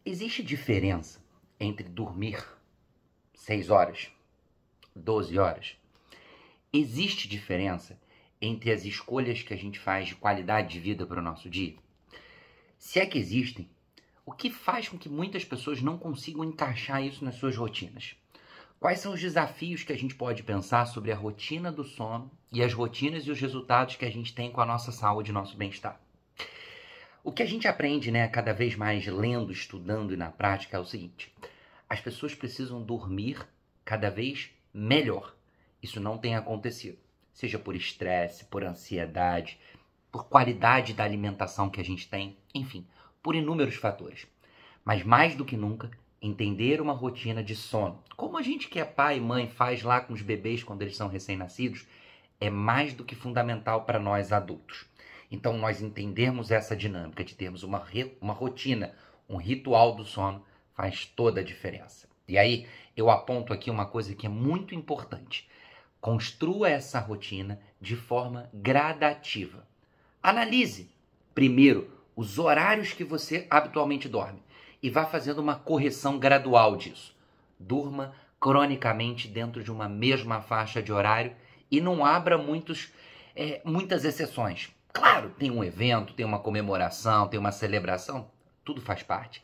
Existe diferença entre dormir 6 horas, 12 horas? Existe diferença entre as escolhas que a gente faz de qualidade de vida para o nosso dia? Se é que existem, o que faz com que muitas pessoas não consigam encaixar isso nas suas rotinas? Quais são os desafios que a gente pode pensar sobre a rotina do sono e as rotinas e os resultados que a gente tem com a nossa saúde e nosso bem-estar? O que a gente aprende, cada vez mais lendo, estudando e na prática é o seguinte: as pessoas precisam dormir cada vez melhor. Isso não tem acontecido, seja por estresse, por ansiedade, por qualidade da alimentação que a gente tem, enfim, por inúmeros fatores. Mas mais do que nunca, entender uma rotina de sono, como a gente que é pai e mãe faz lá com os bebês quando eles são recém-nascidos, é mais do que fundamental para nós adultos. Então, nós entendermos essa dinâmica de termos uma rotina, um ritual do sono, faz toda a diferença. E aí, eu aponto aqui uma coisa que é muito importante. Construa essa rotina de forma gradativa. Analise, primeiro, os horários que você habitualmente dorme e vá fazendo uma correção gradual disso. Durma cronicamente dentro de uma mesma faixa de horário e não abra muitas exceções. Claro, tem um evento, tem uma comemoração, tem uma celebração, tudo faz parte.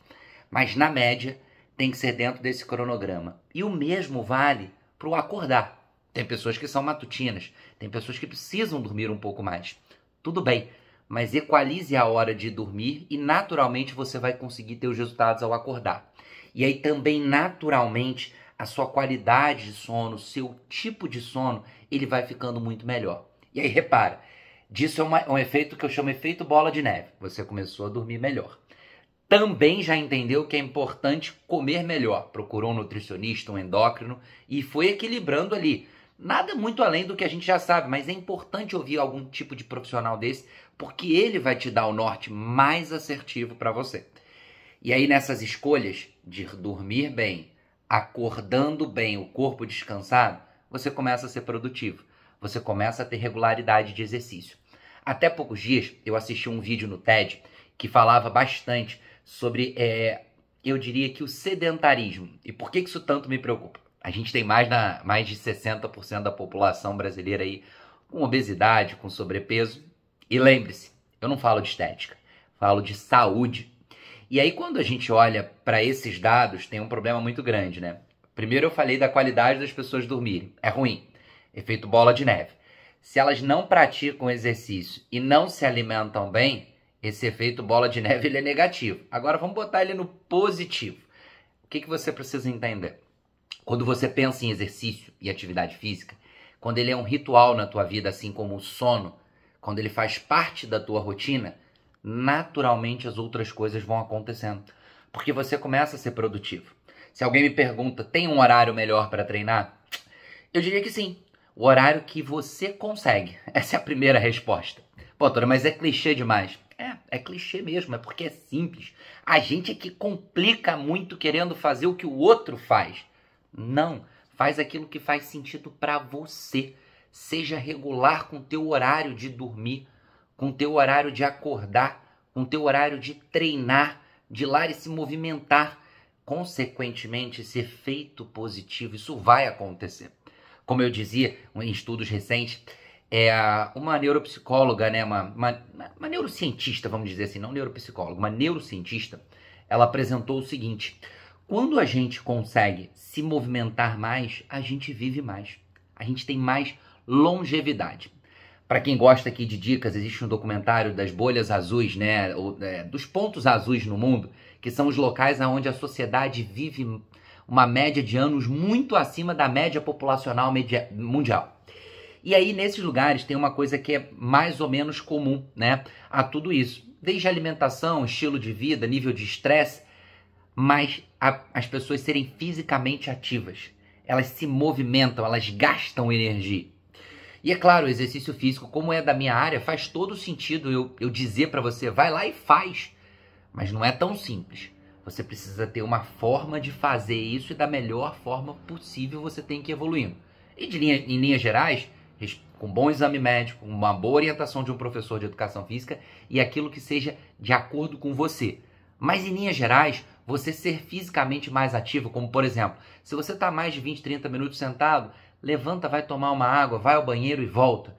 Mas, na média, tem que ser dentro desse cronograma. E o mesmo vale para o acordar. Tem pessoas que são matutinas, tem pessoas que precisam dormir um pouco mais. Tudo bem, mas equalize a hora de dormir e, naturalmente, você vai conseguir ter os resultados ao acordar. E aí também, naturalmente, a sua qualidade de sono, o seu tipo de sono, ele vai ficando muito melhor. E aí, repara, disso é um efeito que eu chamo efeito bola de neve. Você começou a dormir melhor. Também já entendeu que é importante comer melhor. Procurou um nutricionista, um endócrino e foi equilibrando ali. Nada muito além do que a gente já sabe, mas é importante ouvir algum tipo de profissional desse, porque ele vai te dar o norte mais assertivo para você. E aí nessas escolhas de dormir bem, acordando bem, o corpo descansado, você começa a ser produtivo. Você começa a ter regularidade de exercício. Até poucos dias eu assisti um vídeo no TED que falava bastante sobre, eu diria que o sedentarismo. E por que isso tanto me preocupa? A gente tem mais de 60% da população brasileira aí com obesidade, com sobrepeso. E lembre-se, eu não falo de estética, falo de saúde. E aí quando a gente olha para esses dados, tem um problema muito grande, né? Primeiro eu falei da qualidade das pessoas dormirem. É ruim. Efeito bola de neve. Se elas não praticam exercício e não se alimentam bem, esse efeito bola de neve ele é negativo. Agora vamos botar ele no positivo. O que você precisa entender? Quando você pensa em exercício e atividade física, quando ele é um ritual na tua vida, assim como o sono, quando ele faz parte da tua rotina, naturalmente as outras coisas vão acontecendo. Porque você começa a ser produtivo. Se alguém me pergunta, tem um horário melhor para treinar? Eu diria que sim. O horário que você consegue. Essa é a primeira resposta. Pô, doutora, mas é clichê demais. É clichê mesmo, é porque é simples. A gente é que complica muito querendo fazer o que o outro faz. Não, faz aquilo que faz sentido para você. Seja regular com o teu horário de dormir, com o teu horário de acordar, com o teu horário de treinar, de ir lá e se movimentar. Consequentemente, esse efeito positivo, isso vai acontecer. Como eu dizia em estudos recentes, uma neuropsicóloga, uma neurocientista, vamos dizer assim, não neuropsicóloga, uma neurocientista, ela apresentou o seguinte: quando a gente consegue se movimentar mais, a gente vive mais, a gente tem mais longevidade. Para quem gosta aqui de dicas, existe um documentário das bolhas azuis, dos pontos azuis no mundo, que são os locais onde a sociedade vive uma média de anos muito acima da média populacional mundial. E aí, nesses lugares, tem uma coisa que é mais ou menos comum, a tudo isso. Desde alimentação, estilo de vida, nível de estresse, mas as pessoas serem fisicamente ativas. Elas se movimentam, elas gastam energia. E é claro, o exercício físico, como é da minha área, faz todo sentido eu dizer para você, vai lá e faz. Mas não é tão simples. Você precisa ter uma forma de fazer isso e da melhor forma possível você tem que ir evoluindo. E em linhas gerais, com um bom exame médico, uma boa orientação de um professor de educação física e aquilo que seja de acordo com você. Mas em linhas gerais, você ser fisicamente mais ativo, como por exemplo, se você está mais de 20, 30 minutos sentado, levanta, vai tomar uma água, vai ao banheiro e volta.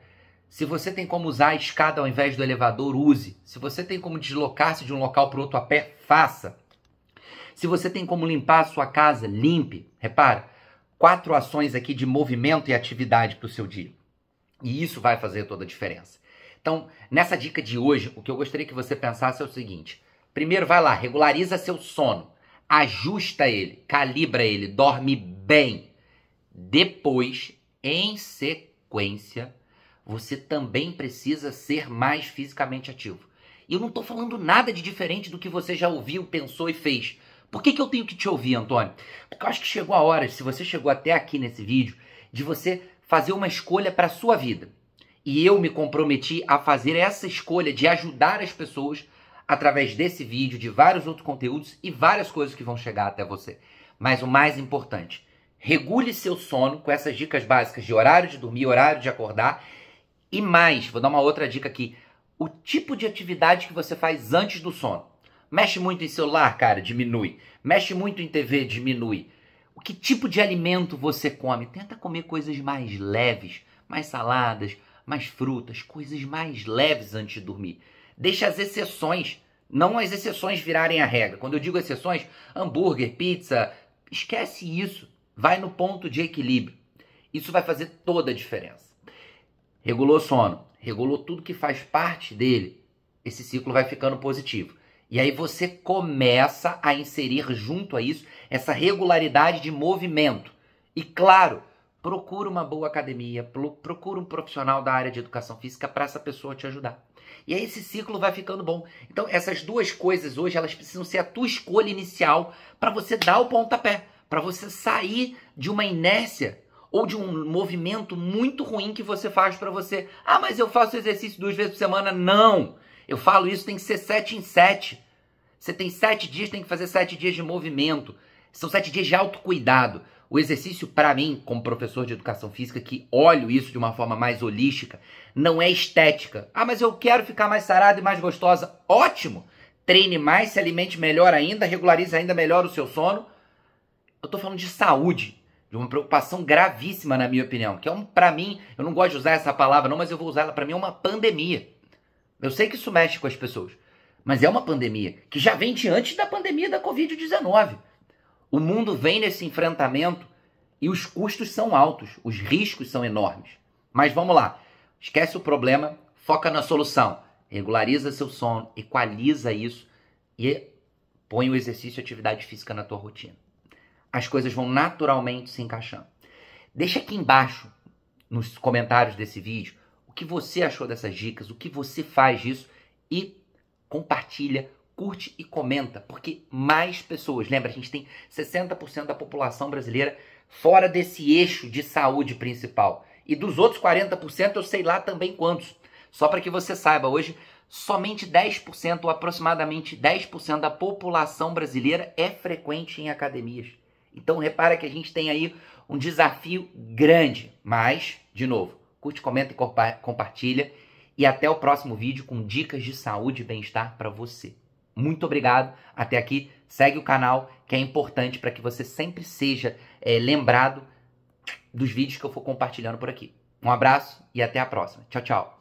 Se você tem como usar a escada ao invés do elevador, use. Se você tem como deslocar-se de um local para o outro a pé, faça. Se você tem como limpar a sua casa, limpe. Repara, 4 ações aqui de movimento e atividade para o seu dia. E isso vai fazer toda a diferença. Então, nessa dica de hoje, o que eu gostaria que você pensasse é o seguinte. Primeiro, vai lá, regulariza seu sono. Ajusta ele, calibra ele, dorme bem. Depois, em sequência, você também precisa ser mais fisicamente ativo. E eu não estou falando nada de diferente do que você já ouviu, pensou e fez. Por que eu tenho que te ouvir, Antônio? Porque eu acho que chegou a hora, se você chegou até aqui nesse vídeo, de você fazer uma escolha para a sua vida. E eu me comprometi a fazer essa escolha de ajudar as pessoas através desse vídeo, de vários outros conteúdos e várias coisas que vão chegar até você. Mas o mais importante, regule seu sono com essas dicas básicas de horário de dormir, horário de acordar e mais, vou dar uma outra dica aqui, o tipo de atividade que você faz antes do sono. Mexe muito em celular, cara, diminui. Mexe muito em TV, diminui. O que tipo de alimento você come? Tenta comer coisas mais leves, mais saladas, mais frutas, coisas mais leves antes de dormir. Deixa as exceções, não as exceções virarem a regra. Quando eu digo exceções, hambúrguer, pizza, esquece isso. Vai no ponto de equilíbrio. Isso vai fazer toda a diferença. Regulou o sono, regulou tudo que faz parte dele, esse ciclo vai ficando positivo. E aí você começa a inserir junto a isso essa regularidade de movimento. E claro, procura uma boa academia, procura um profissional da área de educação física para essa pessoa te ajudar. E aí esse ciclo vai ficando bom. Então essas duas coisas hoje, elas precisam ser a tua escolha inicial para você dar o pontapé, para você sair de uma inércia ou de um movimento muito ruim que você faz para você. Ah, mas eu faço exercício 2 vezes por semana. Não! Eu falo isso, tem que ser 7 em 7. Você tem 7 dias, tem que fazer 7 dias de movimento. São 7 dias de autocuidado. O exercício, para mim, como professor de educação física, que olho isso de uma forma mais holística, não é estética. Ah, mas eu quero ficar mais sarada e mais gostosa. Ótimo! Treine mais, se alimente melhor ainda, regularize ainda melhor o seu sono. Eu tô falando de saúde, de uma preocupação gravíssima, na minha opinião. Que é para mim, eu não gosto de usar essa palavra não, mas eu vou usar ela, para mim é uma pandemia. Eu sei que isso mexe com as pessoas, mas é uma pandemia que já vem de antes da pandemia da Covid-19. O mundo vem nesse enfrentamento e os custos são altos, os riscos são enormes. Mas vamos lá, esquece o problema, foca na solução. Regulariza seu sono, equaliza isso e põe o exercício e atividade física na tua rotina. As coisas vão naturalmente se encaixando. Deixa aqui embaixo, nos comentários desse vídeo, o que você achou dessas dicas, o que você faz disso e compartilha, curte e comenta, porque mais pessoas, lembra, a gente tem 60% da população brasileira fora desse eixo de saúde principal. E dos outros 40% eu sei lá também quantos. Só para que você saiba, hoje somente 10% ou aproximadamente 10% da população brasileira é frequente em academias. Então repara que a gente tem aí um desafio grande, mas, de novo, curte, comenta e compartilha e até o próximo vídeo com dicas de saúde e bem-estar para você. Muito obrigado, até aqui, segue o canal que é importante para que você sempre seja lembrado dos vídeos que eu for compartilhando por aqui. Um abraço e até a próxima. Tchau, tchau.